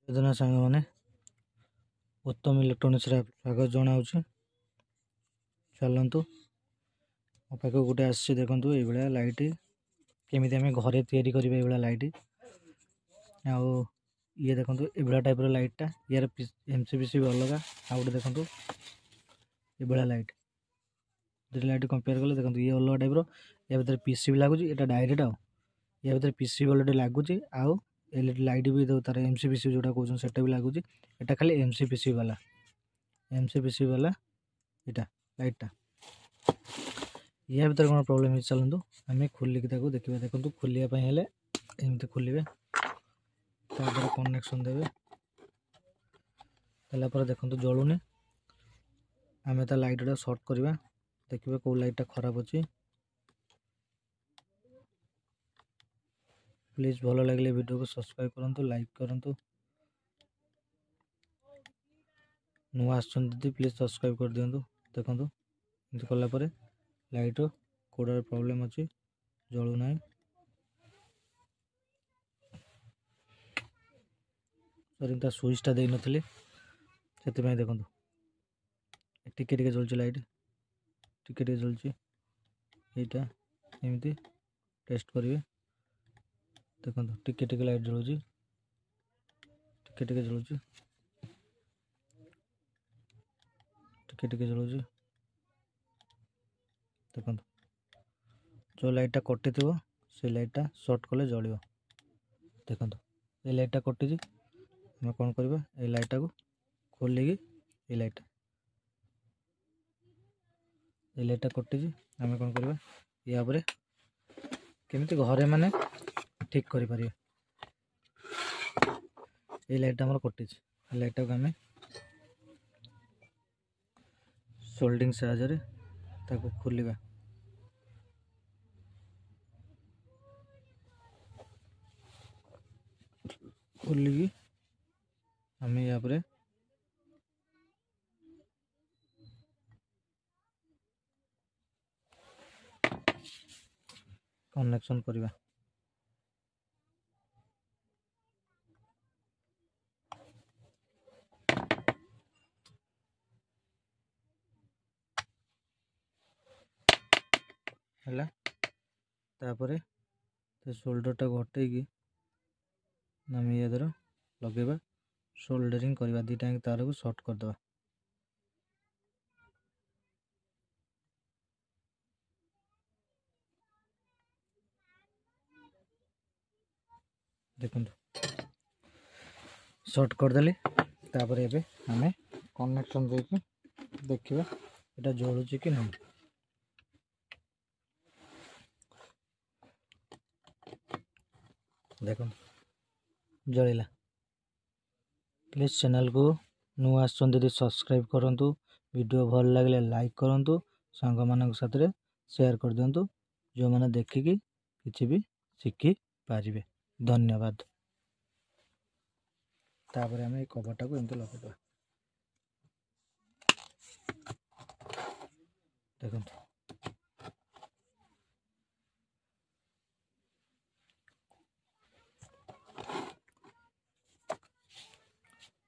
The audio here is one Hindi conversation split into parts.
ସେଦିନ ସାଙ୍ଗମାନେ उत्तम इलेक्ट्रोनिक्स स्वागत जनाऊँ। चलतु मो पाख गोटे आसी देखु ये लाइट केमी आम घरे या लाइट आउ ये देखो ये टाइप लाइटा यार एमसीपीसी भी अलग आउ गए देखो ये लाइट लाइट कंपेयर कले देखो ये अलग टाइप या भर पीसी भी लगुच ये डायरेक्ट आउ या भर पीसी भी अलरेडी लगुच आउ एलईडी लाइट भी तार एमसीपीसी जोटा कहते हैं भी लगुच एटा खाली एमसीपीसी वाला यहाँ लाइटा या भर कौन प्रोब्लेम है चलतु आम खोलिक देखा देखो खोलियापाई एमती खोलिए कनेक्शन देवे देलापर देखो जलूनी आम लाइट सर्ट करवा देखिए कौ लाइटा खराब अच्छी। प्लीज भल लगे वीडियो को सब्सक्राइब करूँ लाइक करूँ नुआ आदि प्लीज सब्सक्राइब कर दिंतु। देखो एमती कलापर लाइट कौड़ प्रॉब्लम अच्छी जलूना सरी स्विचटा दे नी से देखो टिके जलुची लाइट टिके जलुची यहाँ एमती टेस्ट करेंगे देखो टिके लाइट जलुची टिके जलुची टिके जलुची देखो जो लाइटा कटि थो से लाइटा सर्ट कले जल देखो ये लाइटा कटि आम कौन करवा ये लाइटा को खोलिकी ये लाइटा कटि आम कौन करवा या केमिति घरे माने ठीक करि परिबे। ये लाइटा हमर कटि लाइटा को आम सोल्डिंग साहाय्य ताको खोलिबा खोलिकी आम या कनेक्शन करवा है तापर शोल्डर टा हटेकी आम ये द्वारा लगेगा शोल्डरिंग करवा दीटा तार को सर्ट करदे देखो सर्ट करदेली तापर एबे आम कनेक्शन देके देखिए एटा जलुची कि नहीं। देखो जलिला प्लीज चैनल को नुआ आदि सब्सक्राइब करूँ वीडियो भल लगे लाइक करूँ सांग मान साथ शेयर कर दिंतु जो मैंने देखिकी किसी भी शिखि पारे। धन्यवाद। तापर आम कवरटा को एमती लगेदा देखो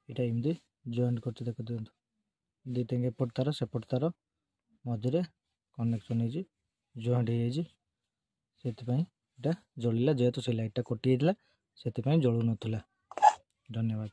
ये एमती जॉइंट कर देख दिखाँ दीटा एपट तार सेपट तार मझे कनेक्शन हो जॉइंट हो जलिला जेहेतु से लाइटा कटि से जलू ना। धन्यवाद।